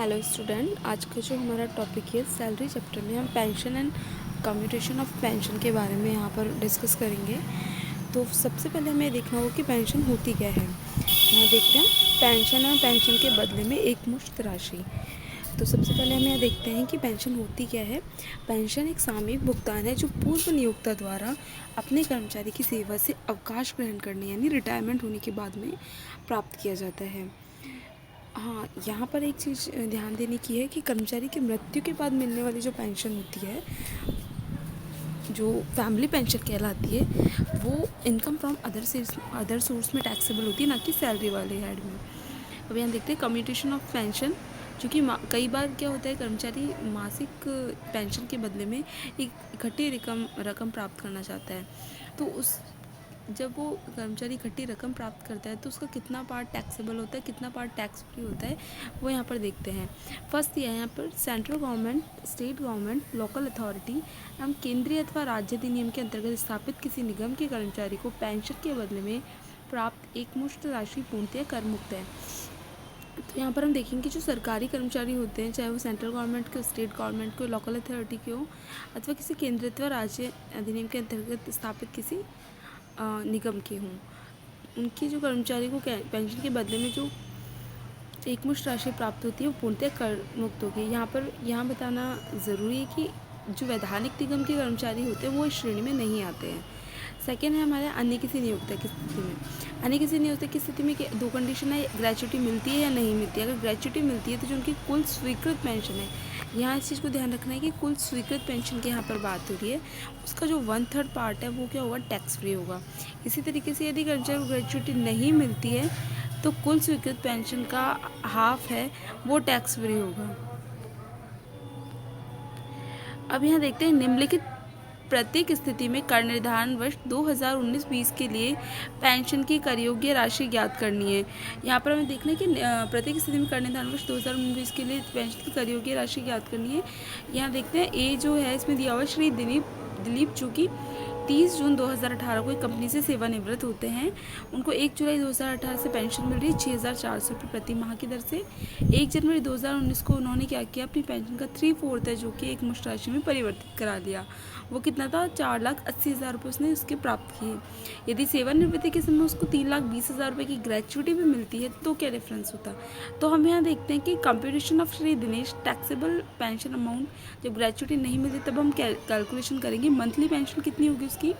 Hello student, आज का जो हमारा टॉपिक है सैलरी चैप्टर में हम pension and commutation of pension के बारे में यहाँ पर डिस्कस करेंगे। तो सबसे पहले हमें देखना होगा कि पेंशन होती क्या है। यहाँ देखते हैं पेंशन और पेंशन के बदले में एक मुश्त राशि। तो सबसे पहले हम यहाँ देखते हैं कि पेंशन होती क्या है। पेंशन एक सामयिक भुगतान है जो पूर्व नियोक्ता द्वारा अपने कर्मचारी की सेवा से अवकाश ग्रहण करने यानी रिटायरमेंट होने के बाद में प्राप्त किया जाता है। हाँ, यहाँ पर एक चीज़ ध्यान देने की है कि कर्मचारी की मृत्यु के बाद मिलने वाली जो पेंशन होती है, जो फैमिली पेंशन कहलाती है, वो इनकम फ्रॉम अदर सोर्स में टैक्सेबल होती है, ना कि सैलरी वाले हेड में। अब यहाँ देखते हैं कम्यूटेशन ऑफ पेंशन, जो कि कई बार क्या होता है, कर्मचारी मासिक पेंशन के बदले में एक इकट्ठी रकम प्राप्त करना चाहता है। तो जब वो कर्मचारी इकट्ठी रकम प्राप्त करता है तो उसका कितना पार्ट टैक्सेबल होता है, कितना पार्ट टैक्स फ्री होता है, वो यहाँ पर देखते हैं। फर्स्ट यह यहाँ पर central government, state government, local authority एवं केंद्रीय अथवा राज्य अधिनियम के अंतर्गत स्थापित किसी निगम के कर्मचारी को पेंशन के बदले में प्राप्त एकमुश्त राशि पूर्णतः कर मुक्त है। तो यहाँ पर हम देखेंगे जो सरकारी कर्मचारी होते हैं, चाहे वो सेंट्रल गवर्नमेंट के, स्टेट गवर्नमेंट के, लोकल अथॉरिटी के हो, अथवा किसी केंद्रीय अथवा राज्य अधिनियम के अंतर्गत स्थापित किसी निगम के हों, उनकी जो कर्मचारी को पेंशन के बदले में जो एकमुश्त राशि प्राप्त होती है वो पूर्णतः कर मुक्त होगी। यहाँ बताना ज़रूरी है कि जो वैधानिक निगम के कर्मचारी होते हैं वो इस श्रेणी में नहीं आते हैं। सेकेंड है हमारे अन्य किसी नियोक्ता की स्थिति में। अन्य किसी नियोक्ता की स्थिति में दो कंडीशन है, ग्रेच्युटी मिलती है या नहीं मिलती है। अगर ग्रेच्युटी मिलती है तो जो उनकी कुल स्वीकृत पेंशन है, यहाँ इस चीज़ को ध्यान रखना है कि कुल स्वीकृत पेंशन की यहाँ पर बात हो रही है, उसका जो 1/3 पार्ट है वो क्या होगा, टैक्स फ्री होगा। इसी तरीके से यदि कर्मचारी को ग्रेच्युटी नहीं मिलती है तो कुल स्वीकृत पेंशन का हाफ है वो टैक्स फ्री होगा। अब यहाँ देखते हैं निम्नलिखित प्रत्येक स्थिति में कर निर्धारण वर्ष 2019-20 के लिए पेंशन की कर योग्य राशि ज्ञात करनी है। यहाँ पर हमें देखना है कि प्रत्येक स्थिति में कर निर्धारण वर्ष 2019-20 के लिए पेंशन की कर योग्य राशि ज्ञात करनी है। यहाँ देखते हैं ए जो है इसमें दिया हुआ श्री दिलीप जो कि 30 जून 2018 को एक कंपनी से सेवानिवृत्त होते हैं। उनको 1 जुलाई 2018 से पेंशन मिल रही है 6,400 रुपये प्रति माह की दर से। 1 जनवरी 2019 को उन्होंने क्या किया, अपनी पेंशन का 3/4 है जो कि एक मुश्त राशि में परिवर्तित करा दिया। वो कितना था, 4,80,000 रुपये उसने उसके प्राप्त किए। यदि सेवानिवृत्ति के समय उसको 3,20,000 रुपये की ग्रेच्युटी भी मिलती है तो क्या डिफरेंस होता। तो हम यहाँ देखते हैं कि computation of Shri Dinesh taxable pension amount, जब ग्रेच्युटी नहीं मिलती तब हम कैलकुलेशन करेंगे मंथली पेंशन कितनी होगी उसकी।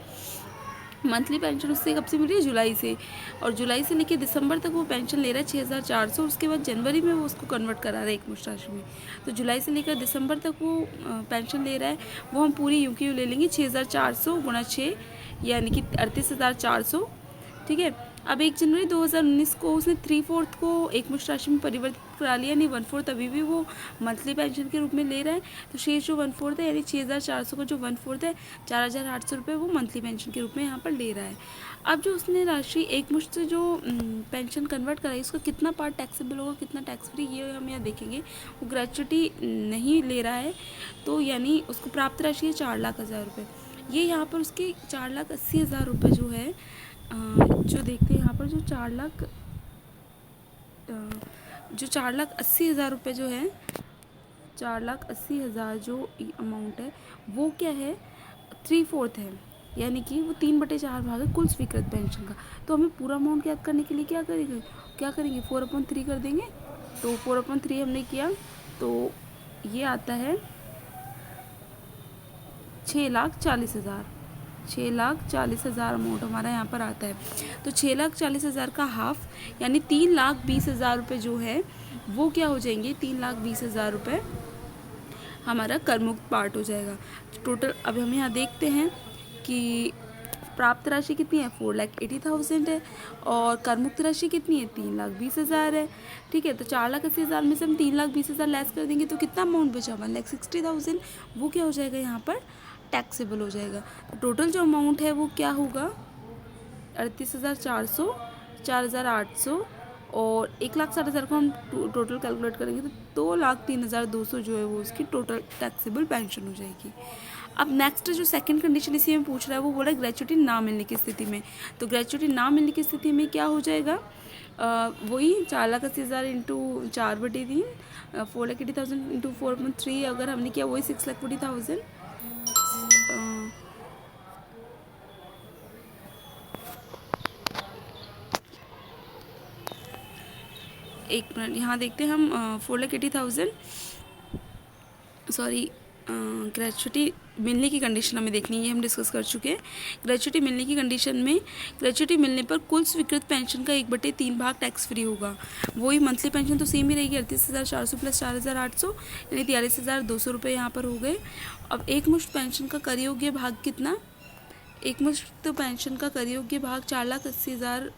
मंथली पेंशन उससे कब से मिल रही है, जुलाई से, और जुलाई से लेकर दिसंबर तक वो पेंशन ले रहा है 6,400। उसके बाद जनवरी में वो उसको कन्वर्ट करा रहा है एक मुश्त राशि में। तो जुलाई से लेकर दिसंबर तक वो पेंशन ले रहा है, वो हम पूरी यूं की ले लेंगे 6,400 गुणा 6 यानी कि 38,400। ठीक है। अब 1 जनवरी 2019 को उसने 3/4 को एक मुश्त राशि में परिवर्तित करा लिया, यानी 1/4 अभी भी वो मंथली पेंशन के रूप में ले रहा है। तो शेष जो 1/4 है यानी 6,400 का जो 1/4 है 4,800 रुपये वो मंथली पेंशन के रूप में यहाँ पर ले रहा है। अब जो उसने राशि एक मुश्त से जो पेंशन कन्वर्ट कराई उसका कितना पार्ट टैक्सेबल होगा, कितना टैक्स फ्री, ये हम यहाँ देखेंगे। वो ग्रेच्युटी नहीं ले रहा है तो यानी उसको प्राप्त राशि है 4,00,000 रुपये। ये यहाँ पर उसके 4,80,000 रुपये जो है, जो देखते हैं यहाँ पर जो 4,80,000 रुपये जो है, 4,80,000 जो अमाउंट है वो क्या है, 3/4 है, यानी कि वो 3/4 भाग है कुल स्वीकृत पेंशन का। तो हमें पूरा अमाउंट याद करने के लिए क्या करेंगे 4/3 कर देंगे। तो 4/3 हमने किया तो ये आता है 6,40,000। 6,40,000 अमाउंट हमारा यहाँ पर आता है। तो 6,40,000 का हाफ यानी 3,20,000 रुपये जो है वो क्या हो जाएंगे, 3,20,000 रुपये हमारा करमुक्त पार्ट हो जाएगा टोटल। अब हम यहाँ देखते हैं कि प्राप्त राशि कितनी है, 4,80,000 है, और करमुक्त राशि कितनी है, 3,20,000 है। ठीक है। तो 4,80,000 में से हम 3,20,000 लेस कर देंगे तो कितना अमाउंट बचा, 1,60,000, वो क्या हो जाएगा यहाँ पर टैक्सेबल हो जाएगा। तो टोटल जो अमाउंट है वो क्या होगा, 38,400, 4,800 और 1,60,000 को हम टोटल कैलकुलेट करेंगे तो 2,03,200 जो है वो उसकी टोटल टैक्सेबल पेंशन हो जाएगी। अब नेक्स्ट जो सेकंड कंडीशन इसी में पूछ रहा है वो बोल रहा है ग्रेच्युटी ना मिलने की स्थिति में। तो ग्रेच्युटी ना मिलने की स्थिति में क्या हो जाएगा, वही 4,80,000 इंटू 4/3, 4,80,000 इंटू 4.3 अगर हमने किया वही 6,40,000। एक मिनट यहाँ देखते हैं हम। 4,80,000 सॉरी, ग्रेचुटी मिलने की कंडीशन हमें देखनी है, ये हम डिस्कस कर चुके हैं। ग्रेचुटी मिलने की कंडीशन में ग्रेचुटी मिलने पर कुल स्वीकृत पेंशन का 1/3 भाग टैक्स फ्री होगा। वही मंथली पेंशन तो सेम ही रहेगी, 38,400 प्लस 4,800 यानी 43,200 रुपये यहाँ पर हो गए। अब एक मुश्त पेंशन का कर योग्य भाग कितना? एक मुश्त पेंशन का कर योग्य भाग 4,80,000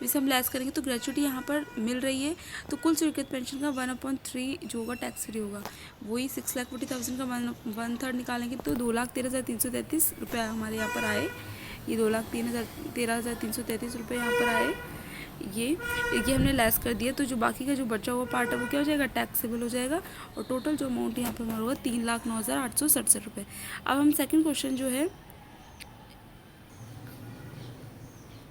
में से हम लेस करेंगे तो ग्रेचुटी यहाँ पर मिल रही है, तो कुल स्वीकृत पेंशन का 1/3 जो होगा टैक्स फ्री होगा। वही 6,40,000 का 1/3 निकालेंगे तो 2,13,333 रुपये हमारे यहाँ पर आए। ये 2,13,333 रुपये यहाँ पर आए। ये हमने लेस कर दिया, तो जो बाकी का जो बचा हुआ पार्ट है वो क्या हो जाएगा? टैक्सेबल हो जाएगा। और टोटल जो अमाउंट यहाँ पर हमारा होगा 3,09,867 रुपये। अब हम सेकंड क्वेश्चन जो है,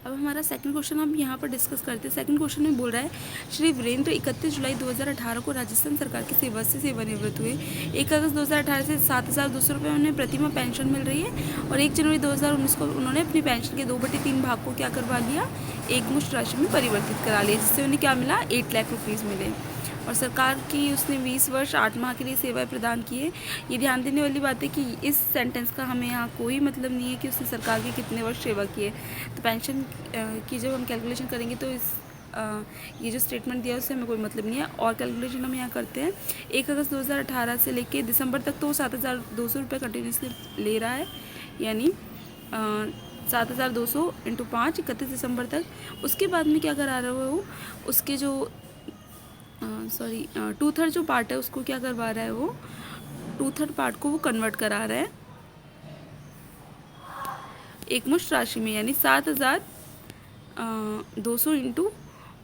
अब हमारा सेकंड क्वेश्चन हम यहाँ पर डिस्कस करते हैं। सेकंड क्वेश्चन में बोल रहा है, श्री वीरेंद्र 31 जुलाई 2018 को राजस्थान सरकार की सेवा से सेवानिवृत्त हुए। 1 अगस्त 2018 से 7,200 रुपये उन्हें प्रतिमाह पेंशन मिल रही है और 1 जनवरी 2019 को उन्होंने अपनी पेंशन के 2/3 भाग को क्या करवा लिया? एक मुश्त राशि में परिवर्तित करा लिया, जिससे उन्हें क्या मिला? 8 लाख रुपीज़ मिले। और सरकार की उसने 20 वर्ष 8 माह के लिए सेवाएं प्रदान की है। ये ध्यान देने वाली बात है कि इस सेंटेंस का हमें यहाँ कोई मतलब नहीं है कि उसने सरकार की कितने वर्ष सेवा की है। तो पेंशन की जब हम कैलकुलेशन करेंगे तो ये जो स्टेटमेंट दिया है उससे हमें कोई मतलब नहीं है। और कैलकुलेशन हम यहाँ करते हैं, 1 अगस्त 2018 से लेके दिसंबर तक तो 7,200 रुपये कंटिन्यूसली ले रहा है, यानी 7,200 इंटू 5 31 दिसंबर तक। उसके बाद में क्या करा रहा है वो? उसके जो 2/3 जो पार्ट है उसको क्या करवा रहा है वो? 2/3 पार्ट को वो कन्वर्ट करा रहा है एक मुश्त राशि में, यानी 7,200 इंटू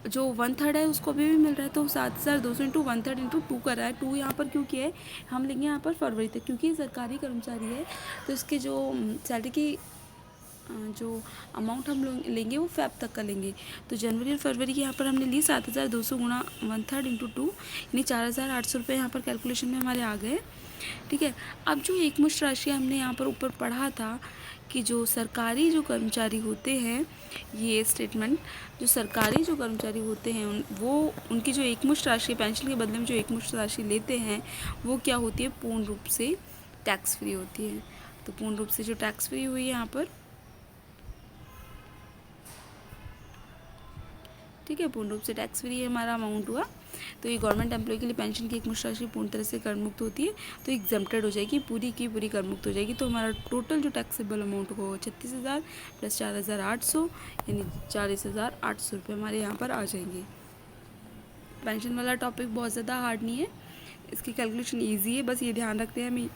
जो 1/3 है उसको अभी भी मिल रहा है, तो 7,200 इंटू 1/3 इंटू 2 कर रहा है। 2 यहाँ पर क्यों किया है? हम लेंगे यहाँ पर फरवरी तक, क्योंकि ये सरकारी कर्मचारी है तो इसके जो सैलरी की जो अमाउंट हम लोग लेंगे वो फ़ेब तक का लेंगे। तो जनवरी और फरवरी की यहाँ पर हमने ली 7,200 गुणा 1/3 इंटू 2 यानी 4,800 रुपये यहाँ पर कैलकुलेशन में हमारे आ गए। ठीक है। अब जो एकमुश्त राशि हमने यहाँ पर ऊपर पढ़ा था कि जो सरकारी जो कर्मचारी होते हैं, ये स्टेटमेंट, जो सरकारी जो कर्मचारी होते हैं वो उनकी जो एकमुश्त राशि पेंशन के बदले में जो एकमुश्त राशि लेते हैं वो क्या होती है? पूर्ण रूप से टैक्स फ्री होती है। तो पूर्ण रूप से जो टैक्स फ्री हुई है यहाँ पर, ठीक है, पूर्ण रूप से टैक्स फ्री हमारा अमाउंट हुआ। तो ये गवर्नमेंट एम्प्लॉय के लिए पेंशन की एकमुश्त राशि पूर्ण तरह से कर मुक्त होती है, तो एग्जेम्प्टेड हो जाएगी, पूरी की पूरी कर मुक्त हो जाएगी। तो हमारा टोटल जो टैक्सेबल अमाउंट होगा 36,000 प्लस 4,800 यानी 40,800 रुपये हमारे यहाँ पर आ जाएंगे। पेंशन वाला टॉपिक बहुत ज़्यादा हार्ड नहीं है, इसकी कैलकुलेशन ईजी है, बस ये ध्यान रखते हैं हमें,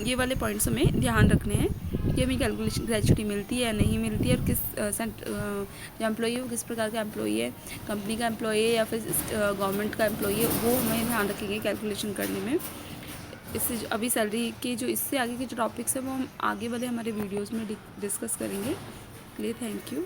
ये वाले पॉइंट्स हमें ध्यान रखने हैं कि हमें कैलकुलेशन ग्रेचुटी मिलती है या नहीं मिलती है, और किस जो एम्प्लॉई है वो किस प्रकार का एम्प्लॉई है, कंपनी का एम्प्लॉई है या फिर गवर्नमेंट का एम्प्लॉई है, वो हमें ध्यान रखेंगे कैलकुलेशन करने में। इससे अभी सैलरी के जो इससे आगे के जो टॉपिक्स हैं वो हम आगे वाले हमारे वीडियोज़ में डिस्कस करेंगे। लिए थैंक यू।